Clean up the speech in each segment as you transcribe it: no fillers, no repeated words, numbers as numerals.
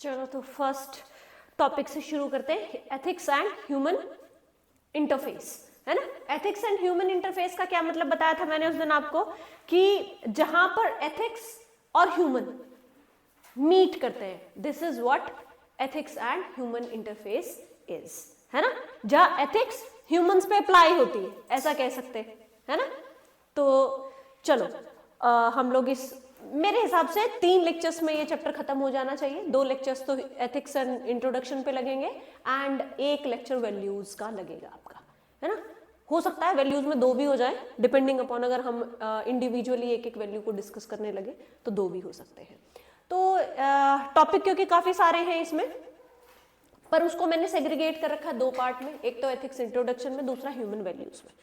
चलो तो first topic से शुरू करते हैं, एथिक्स एंड ह्यूमन इंटरफेस, है ना। एथिक्स एंड ह्यूमन इंटरफेस का क्या मतलब बताया था मैंने उस दिन आपको, कि जहां पर एथिक्स और ह्यूमन मीट करते हैं, this is what ethics and human interface is, है ना। जहां एथिक्स ह्यूमंस पे अप्लाई होती है, ऐसा कह सकते हैं, है ना। तो चलो हम लोग इस, मेरे हिसाब से 3 लेक्चर्स में ये चैप्टर खत्म हो जाना चाहिए। 2 लेक्चर्स तो एथिक्स एंड इंट्रोडक्शन पे लगेंगे एंड 1 लेक्चर वैल्यूज का लगेगा आपका, है ना। हो सकता है वैल्यूज में 2 भी हो जाए, डिपेंडिंग अपॉन अगर हम इंडिविजुअली एक वैल्यू को डिस्कस करने लगे तो 2 भी हो सकते हैं। तो टॉपिक क्योंकि काफी सारे हैं इसमें, पर उसको मैंने सेग्रीगेट कर रखा है 2 पार्ट में, एक तो एथिक्स इंट्रोडक्शन में, दूसरा ह्यूमन वैल्यूज में।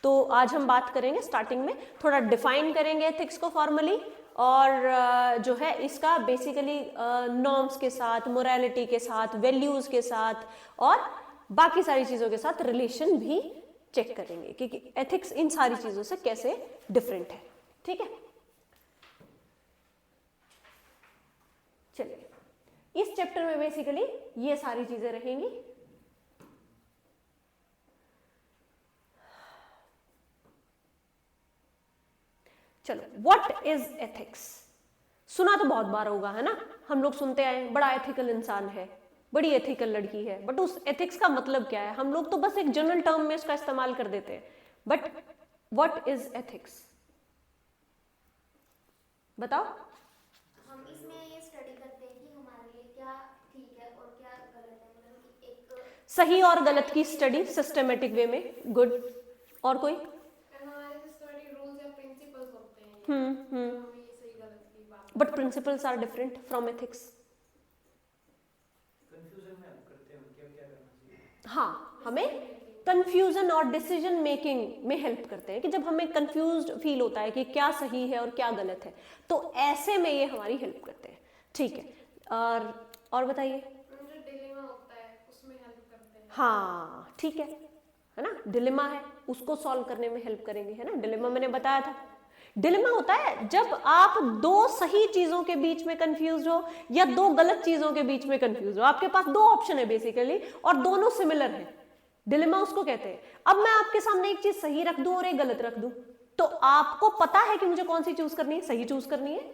तो आज हम बात करेंगे, स्टार्टिंग में थोड़ा डिफाइन करेंगे एथिक्स को फॉर्मली, और जो है इसका बेसिकली नॉर्म्स के साथ, मोरालिटी के साथ, वैल्यूज के साथ और बाकी सारी चीजों के साथ रिलेशन भी चेक करेंगे कि एथिक्स इन सारी चीजों से कैसे डिफरेंट है, ठीक है। चलिए, इस चैप्टर में बेसिकली ये सारी चीजें रहेंगी। चलो, व्हाट इज एथिक्स? सुना तो बहुत बार होगा, है ना। हम लोग सुनते आए, बड़ा एथिकल इंसान है, बड़ी एथिकल लड़की है, बट उस एथिक्स का मतलब क्या है? हम लोग तो बस एक जनरल टर्म में इसका इस्तेमाल कर देते हैं, बट व्हाट इज एथिक्स? बताओ। हम इसमें ये स्टडी करते हैं कि हमारे लिए क्या ठीक है और क्या गलत है, मतलब कि एक सही और गलत की स्टडी सिस्टमेटिक वे में, गुड। और कोई? हमारे सिस्टमेटिक रूल्स या प्रिंसिपल्स होते हैं, जो हमें ये सही गलत की बात, but principles are different from ethics. Confusion में हेल्प करते हैं, क्या क्या करना चाहिए। हाँ, हमें कंफ्यूजन और डिसीजन मेकिंग में हेल्प करते हैं, कि जब हमें कंफ्यूज्ड फील होता है कि क्या सही है और क्या गलत है, तो ऐसे में ये हमारी हेल्प करते हैं, ठीक है। और बताइए। जो डिलेमा होता है उसमें हेल्प करते हैं। हाँ, ठीक है ना। डिलेमा है, उसको सॉल्व करने में हेल्प करेंगे, है ना। डिलेमा मैंने बताया था, डिलेमा होता है जब आप 2 सही चीजों के बीच में कंफ्यूज हो या 2 गलत चीजों के बीच में कंफ्यूज हो। आपके पास 2 ऑप्शन है बेसिकली और दोनों सिमिलर है, डिलेमा उसको कहते हैं। अब मैं आपके सामने एक चीज सही रख दूं और एक गलत रख दूं, तो आपको पता है कि मुझे कौन सी चूज करनी है, सही चूज करनी है।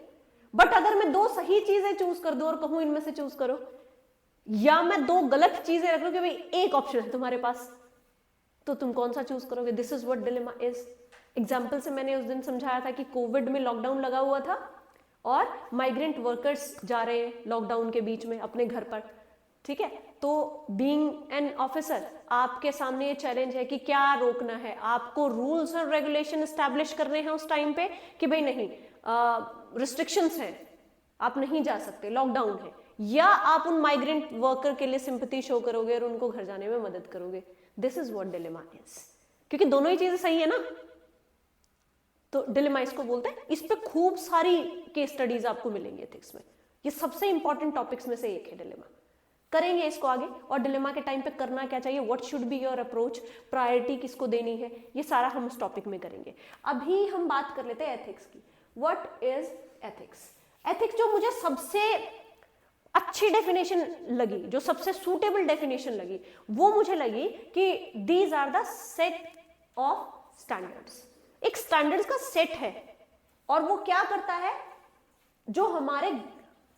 बट अगर मैं 2 सही चीजें चूज कर दूं और कहूं इनमें से चूज करो, या मैं 2 गलत चीजें रख लूं कि भाई एक ऑप्शन है तुम्हारे पास, तो तुम कौन सा चूज करोगे? This is what dilemma is. Example से मैंने उस दिन समझाया था कि कोविड में लॉकडाउन लगा हुआ था और माइग्रेंट वर्कर्स जा रहे हैं लॉकडाउन के बीच में अपने घर पर, ठीक है। तो बीइंग एन ऑफिसर, आपके सामने ये चैलेंज है कि क्या रोकना है, आपको रूल्स और रेगुलेशन एस्टैब्लिश करने हैं उस टाइम पे कि भाई नहीं, रिस्ट्रिक्शंस हैं, आप नहीं जा सकते, लॉकडाउन है, या आप उन माइग्रेंट वर्कर के लिए सिंपैथी शो करोगे और उनको घर जाने में मदद करोगे। This is what dilemma is, क्योंकि दोनों ही चीजें सही है ना, तो डिलेमा इसको बोलते हैं। इस पे खूब सारी केस स्टडीज आपको मिलेंगी एथिक्स में, ये सबसे इंपॉर्टेंट टॉपिक्स में से एक है डिलेमा। करेंगे इसको आगे, और डिलेमा के टाइम पे करना क्या चाहिए, what should be your approach, priority किसको देनी है, ये सारा हम उस टॉपिक में करेंगे। अभी हम बात कर लेते हैं एथिक्स की। What is ethics? एथिक्स जो मुझे सबसे अच्छी डेफिनेशन लगी, जो सबसे सूटेबल डेफिनेशन लगी, वो मुझे लगी कि these are the set of standards. एक स्टैंडर्ड्स का सेट है, और वो क्या करता है, जो हमारे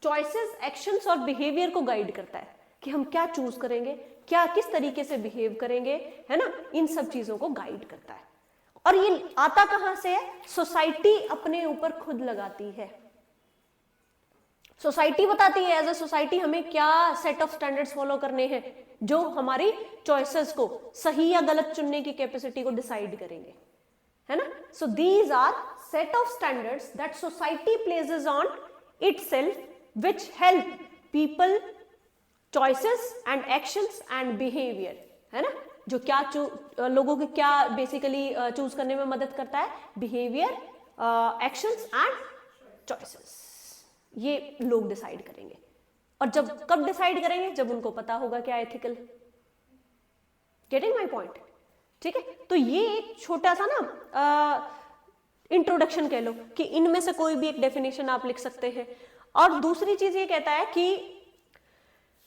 चॉइसेस, एक्शंस और बिहेवियर को गाइड करता है कि हम क्या चूज करेंगे, क्या किस तरीके से बिहेव करेंगे, है ना। इन सब चीजों को गाइड करता है। और ये आता कहां से है? सोसाइटी अपने ऊपर खुद लगाती है। सोसाइटी बताती है एज ए सोसाइटी हमें क्या सेट ऑफ स्टैंडर्ड्स फॉलो करने हैं, जो हमारी चॉइसेस को सही या गलत चुनने की कैपेसिटी को डिसाइड करेंगे, है ना। So these are set of standards that society places on itself which help people choices and actions and behavior, है ना। जो क्या लोगों के क्या बेसिकली चूज करने में मदद करता है, बिहेवियर, एक्शंस एंड चॉइसेस, ये लोग डिसाइड करेंगे। और जब कब डिसाइड करेंगे? जब उनको पता होगा क्या एथिकल। Getting my point? ठीक है। तो ये एक छोटा सा ना इंट्रोडक्शन कह लो कि इनमें से कोई भी एक डेफिनेशन आप लिख सकते हैं। और दूसरी चीज ये कहता है कि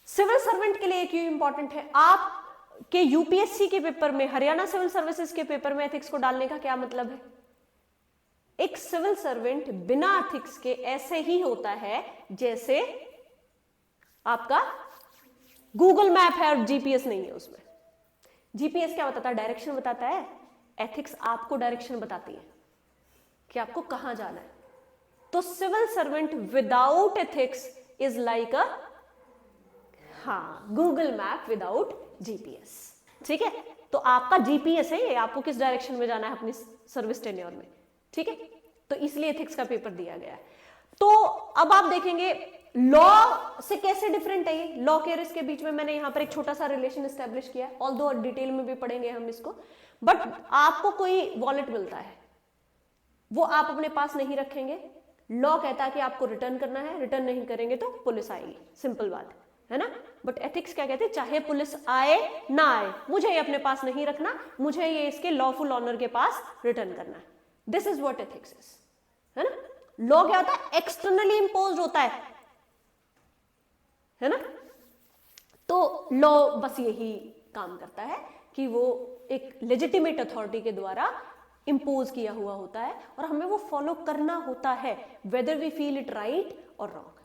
सिविल सर्वेंट के लिए क्यों इंपॉर्टेंट है? आप के यूपीएससी के पेपर में, हरियाणा सिविल सर्विसेज के पेपर में एथिक्स को डालने का क्या मतलब है? एक सिविल सर्वेंट बिना एथिक्स के ऐसे ही होता है जैसे आपका गूगल मैप है और जीपीएस नहीं है उसमें। जीपीएस क्या बताता है? डायरेक्शन बताता है। एथिक्स आपको डायरेक्शन बताती है कि आपको कहां जाना है। तो civil servant without ethics is like a Google map without GPS. ठीक है, तो आपका जीपीएस है ये, आपको किस डायरेक्शन में जाना है अपनी सर्विस टेन्योर में। ठीक है, तो इसलिए एथिक्स का पेपर दिया गया है। तो अब आप देखेंगे लॉ से कैसे डिफरेंट है ये। लॉ के रिस्क के बीच में मैंने यहां पर एक छोटा सा रिलेशन एस्टेब्लिश किया है, ऑल्दो डिटेल में भी पढ़ेंगे हम इसको। बट आपको कोई वॉलेट मिलता है, वो आप अपने पास नहीं रखेंगे। लॉ कहता है कि आपको रिटर्न करना है, रिटर्न नहीं करेंगे तो पुलिस आएगी, सिंपल बात है ना। बट एथिक्स क्या कहते हैं? चाहे पुलिस आए ना आए, मुझे ये अपने पास नहीं रखना, मुझे ये इसके लॉफुल ऑनर के पास रिटर्न करना है। This is what ethics is, है ना। लॉ क्या होता है? एक्सटर्नली इंपोज्ड होता है ना। तो लॉ बस यही काम करता है कि वो एक लेजिटिमेट अथॉरिटी के द्वारा इंपोज किया हुआ होता है और हमें वो फॉलो करना होता है, whether we feel it right और रॉन्ग।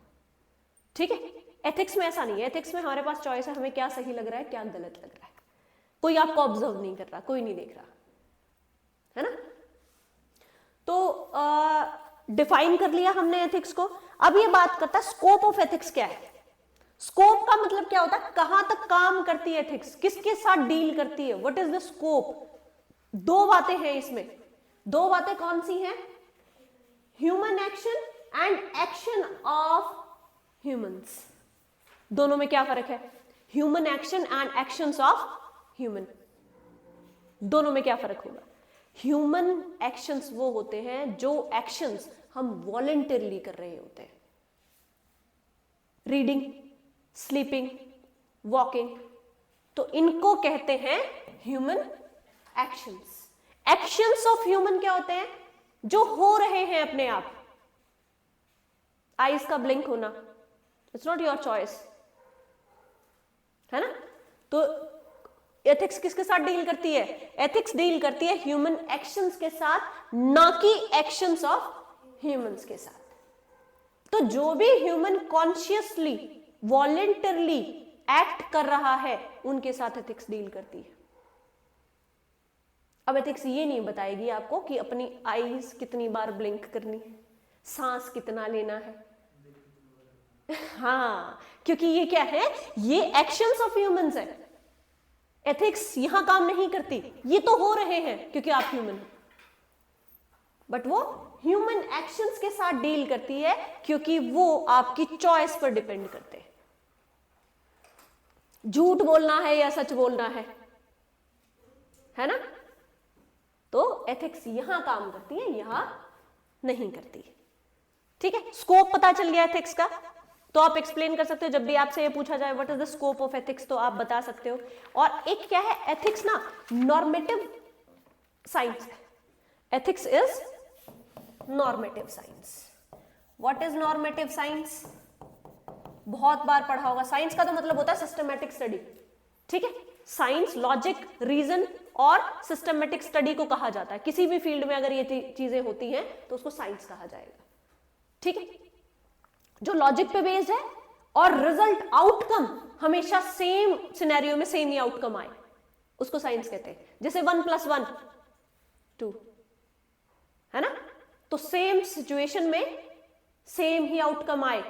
ठीक है, एथिक्स में ऐसा नहीं है। एथिक्स में हमारे पास चॉइस है, हमें क्या सही लग रहा है, क्या गलत लग रहा है। कोई आपको ऑब्जर्व नहीं कर रहा, कोई नहीं देख रहा, है ना। तो डिफाइन कर लिया हमने एथिक्स को। अब ये बात करता है स्कोप ऑफ एथिक्स क्या है। स्कोप का मतलब क्या होता है? कहां तक काम करती है एथिक्स, किसके साथ डील करती है, व्हाट इज द स्कोप। दो बातें हैं इसमें। दो बातें कौन सी हैं? Human action and action of humans. दोनों में क्या फर्क है? Human action and actions of human, दोनों में क्या फर्क होगा? ह्यूमन एक्शंस वो होते हैं जो एक्शंस हम वॉलंटरली कर रहे होते हैं। रीडिंग, स्लीपिंग, वॉकिंग, तो इनको कहते हैं human actions. Actions of human क्या होते हैं? जो हो रहे हैं अपने आप। आईज का ब्लिंक होना, इट्स नॉट योर चॉइस, है ना। तो एथिक्स किसके साथ डील करती है? एथिक्स डील करती है ह्यूमन एक्शंस के साथ, ना कि एक्शंस ऑफ ह्यूमंस के साथ। तो जो भी ह्यूमन कॉन्शियसली वॉलेंटरली एक्ट कर रहा है उनके साथ एथिक्स डील करती है। अब एथिक्स ये नहीं बताएगी आपको कि अपनी आईज कितनी बार ब्लिंक करनी है, सांस कितना लेना है। हाँ, क्योंकि ये क्या है? ये एक्शंस ऑफ ह्यूमंस है। एथिक्स यहां काम नहीं करती, ये तो हो रहे हैं क्योंकि आप ह्यूमन हो, बट वो ह्यूमन एक्शंस के साथ डील करती है क्योंकि वो आपकी चॉइस पर डिपेंड करते हैं। झूठ बोलना है या सच बोलना है ना। तो एथिक्स यहां काम करती है, यहां नहीं करती। ठीक है, स्कोप पता चल गया एथिक्स का। तो आप एक्सप्लेन कर सकते हो, जब भी आपसे ये पूछा जाए what is the scope of ethics, तो आप बता सकते हो। और एक क्या है, एथिक्स ना नॉर्मेटिव साइंस है। Ethics is normative science. What is normative science? बहुत बार पढ़ा होगा। साइंस का तो मतलब होता है सिस्टमैटिक स्टडी। ठीक है, साइंस लॉजिक, रीजन और सिस्टमैटिक स्टडी को कहा जाता है। किसी भी फील्ड में अगर ये चीजें होती हैं तो उसको साइंस कहा जाएगा। ठीक है, जो लॉजिक पे बेस्ड है और रिजल्ट आउटकम हमेशा सेम सिनेरियो में सेम ही आउटकम आए, उसको साइंस कहते हैं। जैसे 1 + 1 2, है ना। तो सेम सिचुएशन में सेम ही आउटकम आए,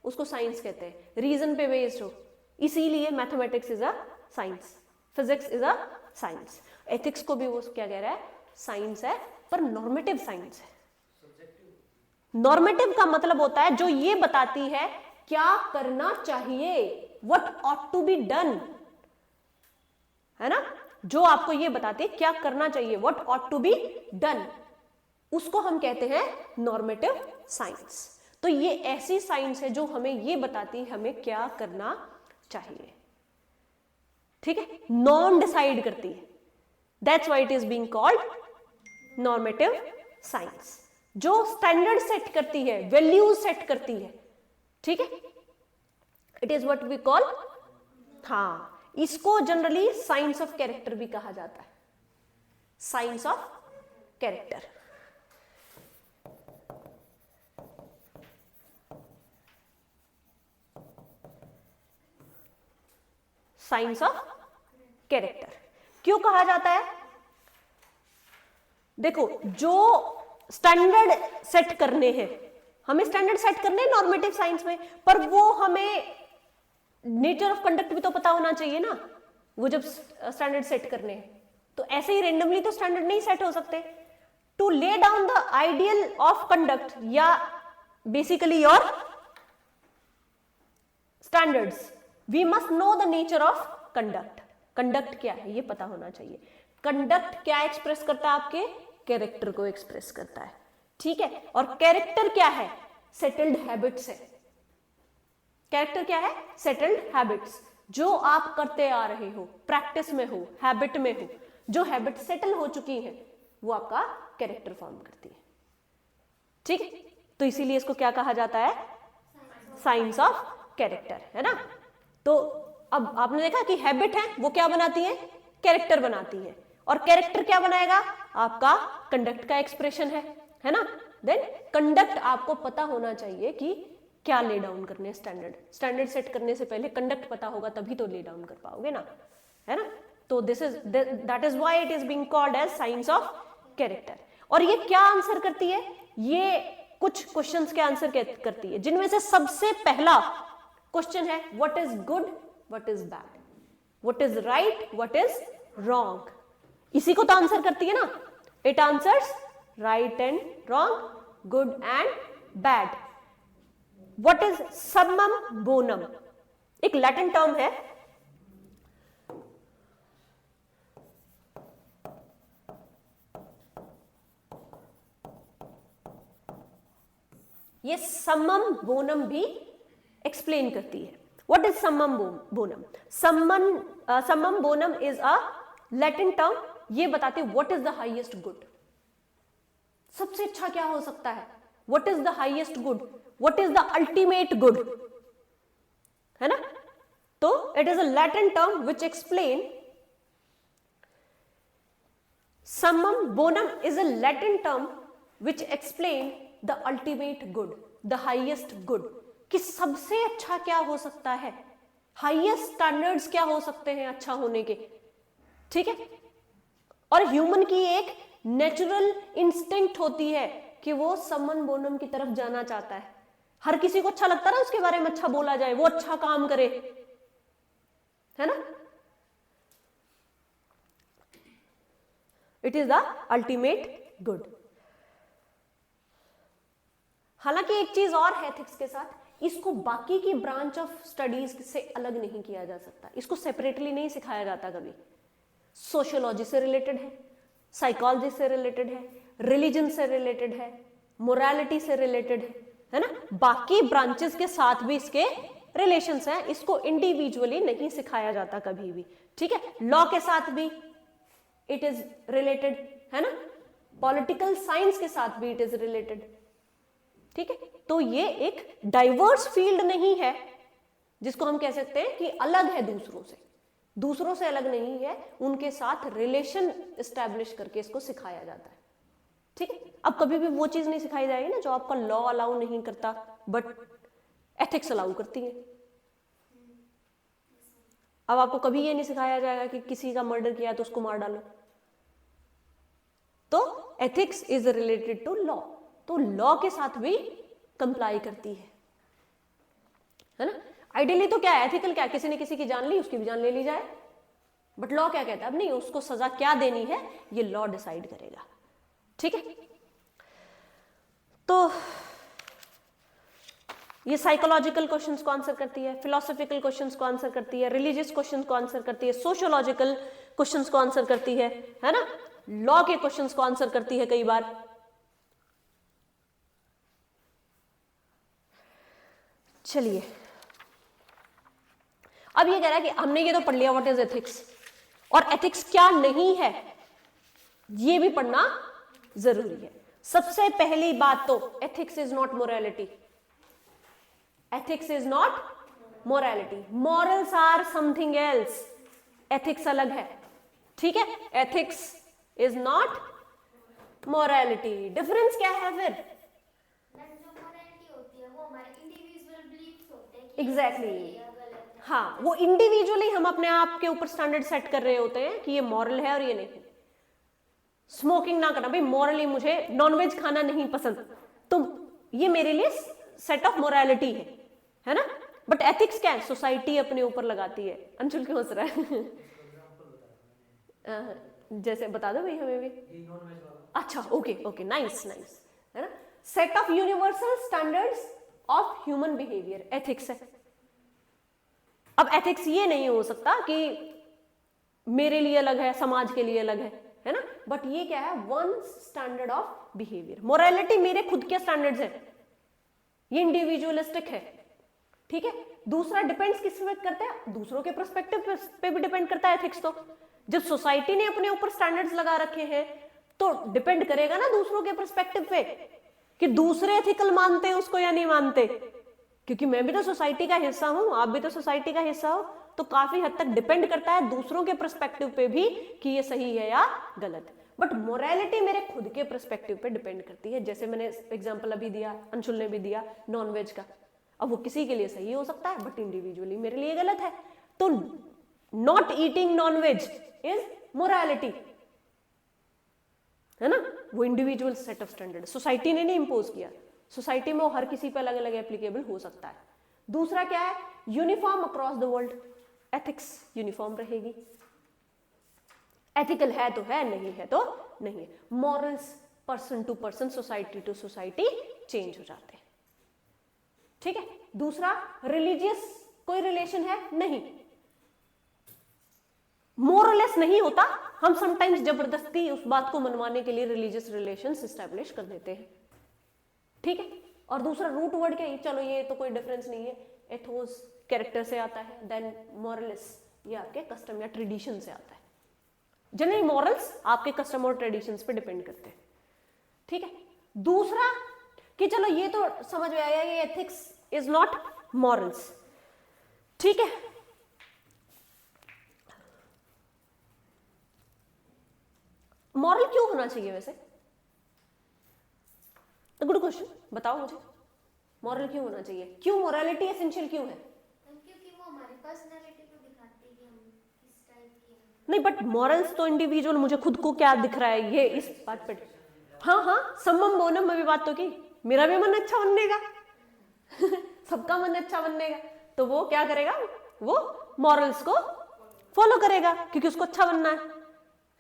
उसको साइंस कहते हैं। रीजन पे बेस्ड हो, इसीलिए mathematics is a science, physics is a science. Ethics को भी वो क्या कह रहा है? साइंस है, पर नॉर्मेटिव साइंस है। नॉर्मेटिव का मतलब होता है जो ये बताती है क्या करना चाहिए, what ought to be done, है ना। जो आपको ये बताती है क्या करना चाहिए, what ought to be done, उसको हम कहते हैं नॉर्मेटिव साइंस। तो ये ऐसी साइंस है जो हमें ये बताती है हमें क्या करना चाहिए। ठीक है, नॉन डिसाइड करती है। That's why it is being called normative science. जो स्टैंडर्ड सेट करती है, वैल्यूज सेट करती है। ठीक है, it is what we call हाँ, इसको जनरली साइंस ऑफ कैरेक्टर भी कहा जाता है, science of character. Science of character क्यों कहा जाता है? देखो, जो स्टैंडर्ड सेट करने हैं, हमें स्टैंडर्ड सेट करने हैं नॉर्मेटिव साइंस में, पर वो हमें नेचर ऑफ कंडक्ट भी तो पता होना चाहिए ना, वो जब स्टैंडर्ड सेट करने हैं। तो ऐसे ही रेंडमली तो स्टैंडर्ड नहीं सेट हो सकते। To lay down the ideal of conduct या basically your standards, we must know the nature of conduct. Conduct क्या है ये पता होना चाहिए। कंडक्ट क्या एक्सप्रेस करता है? आपके कैरेक्टर को एक्सप्रेस करता है, ठीक है। और कैरेक्टर क्या है? सेटल्ड हैबिट्स है। कैरेक्टर क्या है? सेटल्ड हैबिट्स, जो आप करते आ रहे हो, प्रैक्टिस में हो, हैबिट में हो, जो हैबिट सेटल हो चुकी है, वो आपका कैरेक्टर फॉर्म करती है, ठीक है। तो इसीलिए इसको क्या कहा जाता है? साइंस ऑफ कैरेक्टर, है ना। तो अब आपने देखा कि हैबिट है वो क्या बनाती है? कैरेक्टर बनाती है। और कैरेक्टर क्या बनाएगा? आपका कंडक्ट का एक्सप्रेशन है ना। देन कंडक्ट आपको पता होना चाहिए कि क्या ले डाउन करने, स्टैंडर्ड सेट करने से पहले कंडक्ट पता होगा, तभी तो ले डाउन कर पाओगे ना, है ना। तो that is why it is being called as science of character. और ये क्या आंसर करती है? ये कुछ क्वेश्चंस के आंसर करती है, जिनमें से सबसे पहला क्वेश्चन है what is good, what is bad, what is right, what is wrong. इसी को तो आंसर करती है ना। It answers right and wrong, good and bad. What is summum bonum? एक लैटिन टर्म है, ये सम्मम बोनम भी एक्सप्लेन करती है। What is summum bonum? Summum bonum is a Latin term, ये बताते what is the highest good, सबसे अच्छा क्या हो सकता है, what is the highest good, what is the ultimate good, है ना। तो it is a Latin term which explain, summum bonum is a Latin term which explain the ultimate good, the highest good, कि सबसे अच्छा क्या हो सकता है, हाईएस्ट स्टैंडर्ड्स क्या हो सकते हैं अच्छा होने के, ठीक है। और ह्यूमन की एक नेचुरल इंस्टिंक्ट होती है कि वो समन बोनम की तरफ जाना चाहता है। हर किसी को अच्छा लगता है ना उसके बारे में अच्छा बोला जाए, वो अच्छा काम करे, है ना। It is the ultimate good. हालांकि एक चीज और है एथिक्स के साथ, इसको बाकी की ब्रांच ऑफ स्टडीज से अलग नहीं किया जा सकता, इसको सेपरेटली नहीं सिखाया जाता कभी। सोशियोलॉजी से रिलेटेड है, साइकोलॉजी से रिलेटेड है, रिलीजन से रिलेटेड है, मोरालिटी से रिलेटेड है ना। बाकी ब्रांचेस के साथ भी इसके रिलेशंस हैं, इसको इंडिविजुअली नहीं सिखाया जाता कभी भी, ठीक है। लॉ के साथ भी इट इज रिलेटेड, है ना। पॉलिटिकल साइंस के साथ भी इट इज रिलेटेड, ठीक है। तो ये एक डाइवर्स फील्ड नहीं है जिसको हम कह सकते हैं कि अलग है दूसरों से अलग नहीं है, उनके साथ रिलेशन एस्टैब्लिश करके इसको सिखाया जाता है, ठीक है। अब कभी भी वो चीज नहीं सिखाई जाएगी ना जो आपका लॉ अलाउ नहीं करता बट एथिक्स अलाउ करती है। अब आपको कभी ये नहीं सिखाया जाएगा कि किसी का मर्डर किया तो उसको मार डालो। तो ethics is related to law, तो लॉ के साथ भी कंप्लाई करती है ना। आइडियली तो क्या है, एथिकल क्या है, किसी ने किसी की जान ली उसकी भी जान ले ली जाए, बट लॉ क्या कहता है, अब नहीं, उसको सजा क्या देनी है ये लॉ डिसाइड करेगा, ठीक है। तो ये साइकोलॉजिकल क्वेश्चंस को आंसर करती है, फिलोसॉफिकल क्वेश्चंस को आंसर करती है, रिलीजियस क्वेश्चंस को आंसर करती है, सोशियोलॉजिकल क्वेश्चंस को आंसर करती है ना। लॉ के क्वेश्चंस को आंसर करती है कई बार। चलिए, अब ये कह रहा है कि हमने ये तो पढ़ लिया व्हाट इज एथिक्स, और एथिक्स क्या नहीं है ये भी पढ़ना जरूरी है। सबसे पहली बात तो ethics is not morality, ethics is not morality, morals are something else, ethics अलग है, ठीक है, ethics is not morality. Difference क्या है फिर? मैम जो मोरालिटी होती है वो हमारे इंडिविजुअल बिलीफ्स होते हैं कि एग्जैक्टली सही है, गलत है। हाँ, वो इंडिविजुअली हम अपने आप के ऊपर स्टैंडर्ड सेट कर रहे होते हैं कि ये मॉरल है और ये नहीं। स्मोकिंग ना करना, भाई मॉरली मुझे नॉनवेज खाना नहीं पसंद, तो ये मेरे लिए सेट ऑफ मोरालिटी है ना। बट एथिक्स क्या है? सोसाइटी अपने ऊपर लगाती है। अंशुल क्यों हंस रहा है? जैसे बता दो भाई हमें भी। ये नॉन वेज वाला। अच्छा, ओके ओके, नाइस नाइस, है ना। Set of universal standards of human behaviour, ethics है। अब एथिक्स ये नहीं हो सकता कि मेरे लिए अलग है, समाज के लिए अलग है ना। बट ये क्या है? One standard of behaviour. Morality मेरे खुद के स्टैंडर्ड्स है, ये इंडिविजुअलिस्टिक है, ठीक है। दूसरा डिपेंड्स किस पे करता है? दूसरों के पर्सपेक्टिव पे भी डिपेंड करता है एथिक्स। तो जब सोसाइटी ने अपने ऊपर स्टैंडर्ड्स लगा रखे हैं तो डिपेंड करेगा ना दूसरों के पर्सपेक्टिव पे कि दूसरे एथिकल मानते हैं उसको या नहीं मानते। क्योंकि मैं भी तो सोसाइटी का हिस्सा हूं, आप भी तो सोसाइटी का हिस्सा हो, तो काफी हद तक डिपेंड करता है दूसरों के पर्सपेक्टिव पे भी कि ये सही है या गलत। बट मोरालिटी मेरे खुद के पर्सपेक्टिव पे डिपेंड करती है। जैसे मैंने एग्जांपल अभी दिया, अंशुल ने भी दिया, नॉनवेज का। अब वो किसी के लिए सही हो सकता है बट इंडिविजुअली मेरे लिए गलत है। तो not eating non veg is morality, है ना। वो individual set of standard, society ने नहीं इंपोज किया। सोसाइटी में वो हर किसी पे अलग अलग एप्लीकेबल हो सकता है। दूसरा क्या है? Uniform across the world, ethics uniform रहेगी। एथिकल है तो है, नहीं है तो नहीं है। Morals person to person, society to society change हो जाते हैं, ठीक है। दूसरा, रिलीजियस कोई रिलेशन है? नहीं, मोरलेस नहीं होता। हम समटाइम्स जबरदस्ती उस बात को मनवाने के लिए रिलीजियस रिलेशंस एस्टैब्लिश कर देते हैं, ठीक है। और दूसरा रूट वर्ड क्या है? चलो ये तो कोई डिफरेंस नहीं है, एथोस कैरेक्टर से आता है, देन मोरलेस ये आपके कस्टम या ट्रेडिशन से आता है। जनरली मॉरल्स आपके कस्टम और ट्रेडिशंस पे डिपेंड करते हैं, ठीक है। दूसरा कि चलो ये तो समझ में आया, ये एथिक्स इज नॉट मॉरल्स, ठीक है। मॉरल क्यों होना चाहिए वैसे? गुड क्वेश्चन, बताओ मुझे, मॉरल क्यों होना चाहिए? क्यों मोरालिटी एसेंशियल क्यों है? क्योंकि वो हमारी पर्सनैलिटी को दिखाती है कि हम किस टाइप के हैं। नहीं, बट मॉरल्स तो इंडिविजुअल, मुझे खुद को क्या दिख रहा है ये इस बात पे। हाँ हाँ, सम्मम बोनम में भी बात तो की, मेरा भी मन अच्छा बनने का सबका मन अच्छा बनने का, तो वो क्या करेगा? वो मॉरल्स को फॉलो करेगा क्योंकि उसको अच्छा बनना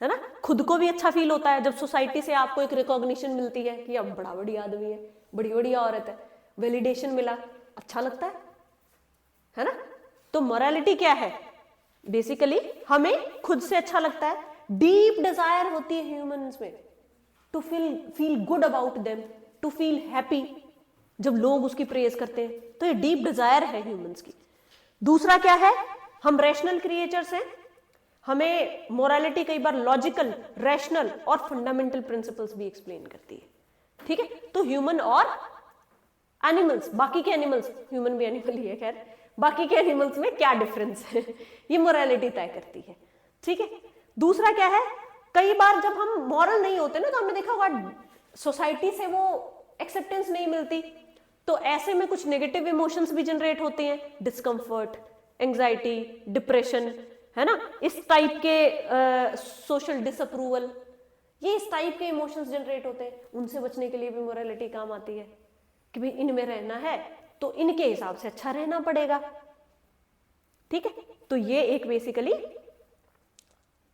है ना। खुद को भी अच्छा फील होता है जब सोसाइटी से आपको एक रिकॉग्निशन मिलती है कि अब बड़ा बढ़िया आदमी है, बड़ी बढ़िया औरत है, वैलिडेशन मिला, अच्छा लगता है ना। तो मोरालिटी क्या है? बेसिकली हमें खुद से अच्छा लगता है, डीप डिजायर होती है ह्यूमंस में to feel good about them, to feel happy. जब लोग उसकी प्रेज करते हैं तो ये डीप डिजायर है ह्यूमंस की। दूसरा क्या है? हम रैशनल क्रिएचर्स हैं, हमें मोरालिटी कई बार लॉजिकल, रैशनल और फंडामेंटल प्रिंसिपल्स भी एक्सप्लेन करती है, ठीक है। तो ह्यूमन और एनिमल्स, बाकी के एनिमल्स, ह्यूमन भी एनिमल ही है खैर, बाकी के एनिमल्स में क्या डिफरेंस है ये मोरालिटी तय करती है, ठीक है। दूसरा क्या है? कई बार जब हम मॉरल नहीं होते ना, तो हमने देखा होगा सोसाइटी से वो एक्सेप्टेंस नहीं मिलती, तो ऐसे में कुछ नेगेटिव इमोशंस भी जनरेट होते हैं, डिस्कम्फर्ट, एंजाइटी, डिप्रेशन, है ना। इस टाइप के सोशल डिसअप्रूवल, ये इस टाइप के इमोशंस जनरेट होते हैं। उनसे बचने के लिए भी मोरालिटी काम आती है कि भाई इनमें रहना है तो इनके हिसाब से अच्छा रहना पड़ेगा, ठीक है। तो ये एक बेसिकली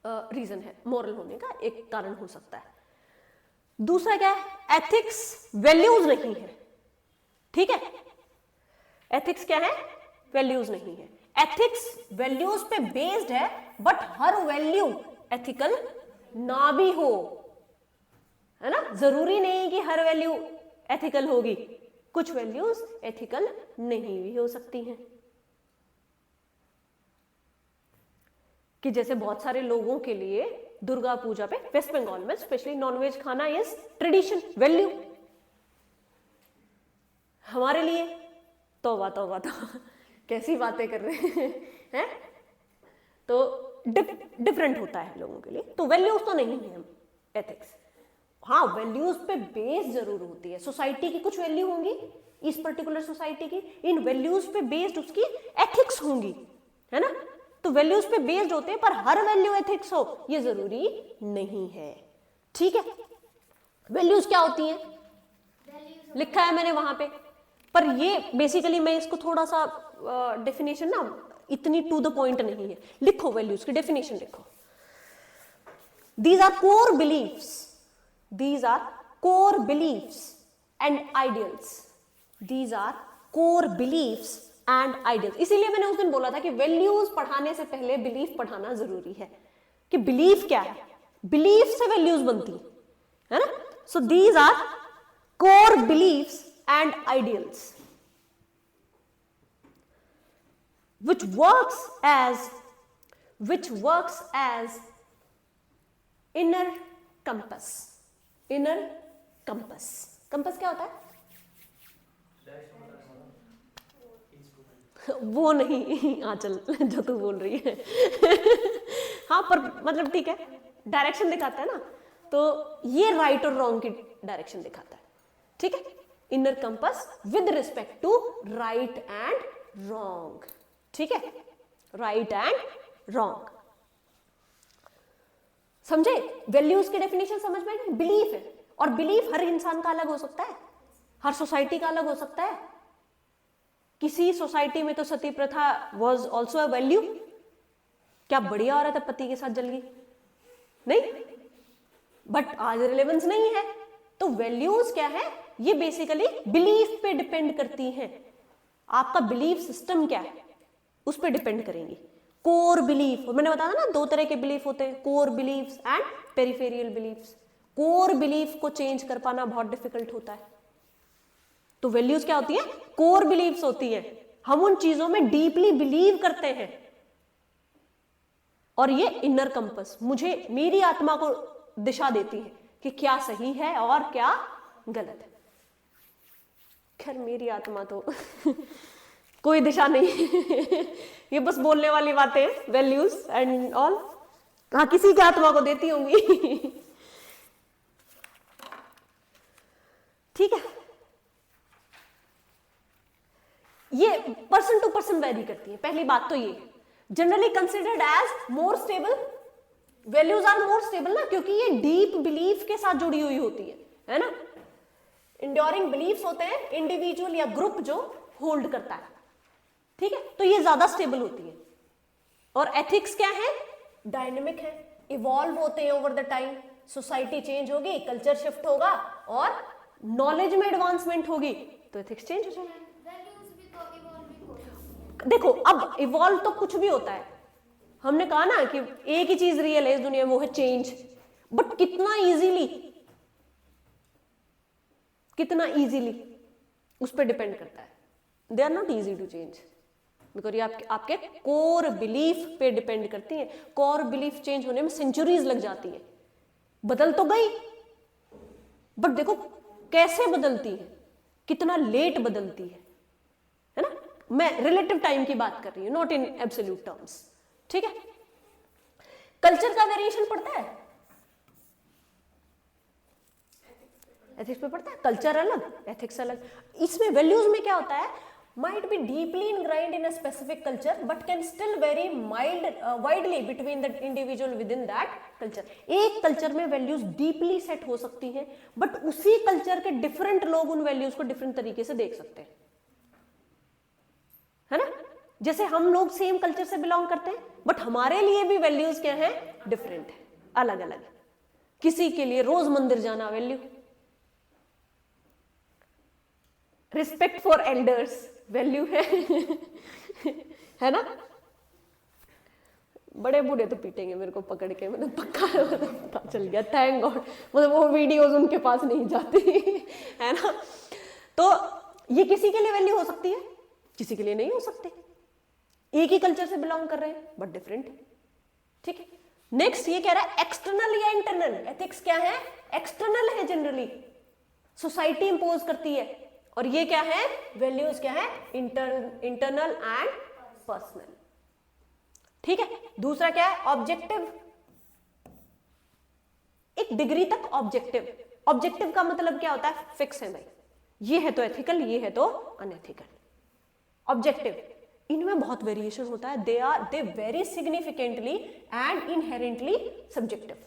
रीजन है, मॉरल होने का एक कारण हो सकता है। दूसरा क्या है? एथिक्स वैल्यूज नहीं है, ठीक है। एथिक्स क्या है? वैल्यूज नहीं है। एथिक्स वैल्यूज पे बेस्ड है, बट हर वैल्यू एथिकल ना भी हो, है ना। जरूरी नहीं कि हर वैल्यू एथिकल होगी, कुछ वैल्यूज एथिकल नहीं भी हो सकती हैं। कि जैसे बहुत सारे लोगों के लिए दुर्गा पूजा पे वेस्ट बंगाल में स्पेशली नॉनवेज खाना इज ट्रेडिशन, वैल्यू। हमारे लिए तौबा तौबा तो कैसी बातें कर रहे हैं तो डिफरेंट होता है लोगों के लिए। तो वैल्यूज तो नहीं है एथिक्स। हाँ, वैल्यूज पे बेस जरूर होती है। सोसाइटी की कुछ वैल्यू होंगी, इस पर्टिकुलर सोसाइटी की, इन वैल्यूज पे बेस्ड उसकी एथिक्स होंगी, है ना। तो वैल्यूज पे बेस्ड होते हैं, पर हर वैल्यू एथिक्स हो ये जरूरी नहीं है, ठीक है। वैल्यूज क्या होती हैं लिखा है मैंने वहां पे, पर ये बेसिकली मैं इसको थोड़ा सा डेफिनेशन ना इतनी टू द पॉइंट नहीं है। लिखो वैल्यूज की डेफिनेशन लिखो। These are core beliefs. These are core beliefs and ideals. These are core beliefs and ideals. इसीलिए मैंने उस दिन बोला था कि वैल्यूज पढ़ाने से पहले बिलीफ पढ़ाना जरूरी है, कि बिलीफ क्या है, बिलीफ से वैल्यूज बनती है ना। So these are core beliefs and ideals which works as inner compass. inner compass क्या होता है? वो नहीं आंचल जो तू बोल रही है हाँ, पर मतलब ठीक है, डायरेक्शन दिखाता है ना, तो ये राइट और रॉन्ग की डायरेक्शन दिखाता है, ठीक है। Inner compass with respect to right and wrong, ठीक है, राइट एंड रॉन्ग। समझे? वैल्यूज की डेफिनेशन समझ में आई? बिलीफ है, और बिलीफ हर इंसान का अलग हो सकता है, हर सोसाइटी का अलग हो सकता है। किसी सोसाइटी में तो सती प्रथा वाज आल्सो अ वैल्यू। क्या बढ़िया औरत है पति के साथ जल गई? नहीं, बट आज रिलेवेंस नहीं है। तो वैल्यूज क्या है? ये बेसिकली बिलीफ पे डिपेंड करती हैं। आपका बिलीफ सिस्टम क्या है उस पर डिपेंड करेंगी। कोर बिलीफ, मैंने बताया ना दो तरह के बिलीफ होते हैं, core beliefs and peripheral beliefs. Core belief को चेंज कर पाना बहुत डिफिकल्ट होता है। तो वैल्यूज क्या होती है? कोर बिलीफ्स होती है, हम उन चीजों में डीपली बिलीव करते हैं। और ये इनर कंपस मुझे, मेरी आत्मा को दिशा देती है कि क्या सही है और क्या गलत है। खैर मेरी आत्मा तो कोई दिशा नहीं ये बस बोलने वाली बातें, वैल्यूज एंड ऑल। हाँ, किसी की आत्मा को देती होंगी ठीक है। ये पर्सन टू पर्सन वेरी करती है। पहली बात तो ये generally considered as more stable, values are more stable ना, क्योंकि ये डीप बिलीफ के साथ जुड़ी हुई होती है ना। इंड्योरिंग बिलीफ्स होते हैं इंडिविजुअल या ग्रुप जो होल्ड करता है, ठीक है, तो ये ज्यादा स्टेबल होती है। और एथिक्स क्या है? डायनेमिक है, इवॉल्व होते हैं over the time. Society change होगी, कल्चर शिफ्ट होगा और नॉलेज में एडवांसमेंट होगी, तो एथिक्स चेंज हो जाएगा। वैल्यूज भी तो इवॉल्व होती है। देखो, अब इवॉल्व तो कुछ भी होता है। हमने कहा ना कि एक ही चीज रियल है इस दुनिया में, वो है चेंज। बट कितना इजीली उस पर डिपेंड करता है। They are not easy to change, because ये आपके कोर बिलीफ पे डिपेंड करती है। कोर बिलीफ चेंज होने में सेंचुरीज लग जाती है। बदल तो गई, बट देखो कैसे बदलती है, कितना लेट बदलती है ना। मैं रिलेटिव टाइम की बात कर रही हूं, नॉट इन एब्सोल्यूट टर्म्स, ठीक है। कल्चर का वेरिएशन पड़ता है, एथिक्स पे पड़ता है। कल्चर अलग, एथिक्स अलग। इसमें वैल्यूज में क्या होता है? might be deeply ingrained in a specific culture but can still vary widely between the individual within that culture. एक कल्चर में वैल्यूज डीपली सेट हो सकती हैं, बट उसी कल्चर के डिफरेंट लोग उन वैल्यूज को डिफरेंट तरीके से देख सकते हैं, है ना। जैसे हम लोग सेम कल्चर से बिलोंग करते हैं, बट हमारे लिए भी वैल्यूज क्या है? डिफरेंट है, अलग अलग। किसी के लिए रोज मंदिर जाना value, respect for elders value है ना। बड़े बूढ़े तो पीटेंगे मेरे को पकड़ के, मतलब पक्का पता चल गया, थैंक गॉड, मतलब वो वीडियोस उनके पास नहीं जाती है ना। तो ये किसी के लिए वैल्यू हो सकती है, किसी के लिए नहीं हो सकती। एक ही कल्चर से बिलोंग कर रहे हैं बट डिफरेंट, ठीक है। नेक्स्ट ये कह रहा है एक्सटर्नल या इंटरनल। एथिक्स क्या है? एक्सटर्नल है, जनरली सोसाइटी इंपोज करती है, और ये क्या है, वैल्यूज क्या है, इंटरनल एंड पर्सनल। ठीक है, दूसरा क्या है, ऑब्जेक्टिव, एक डिग्री तक ऑब्जेक्टिव। ऑब्जेक्टिव का मतलब क्या होता है, फिक्स है भाई, ये है तो एथिकल, ये है तो अनएथिकल। ऑब्जेक्टिव, इनमें बहुत वेरिएशन होता है, they vary significantly and inherently subjective,